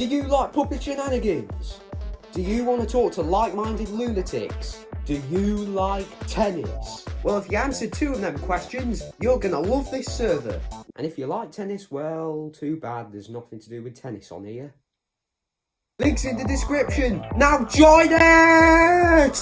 Do you like puppet shenanigans? Do you want to talk to like-minded lunatics? Do you like tennis? Well, if you answered 2 of them questions, you're gonna love this server. And if you like tennis, well, too bad there's nothing to do with tennis on here. Links in the description. Now join it!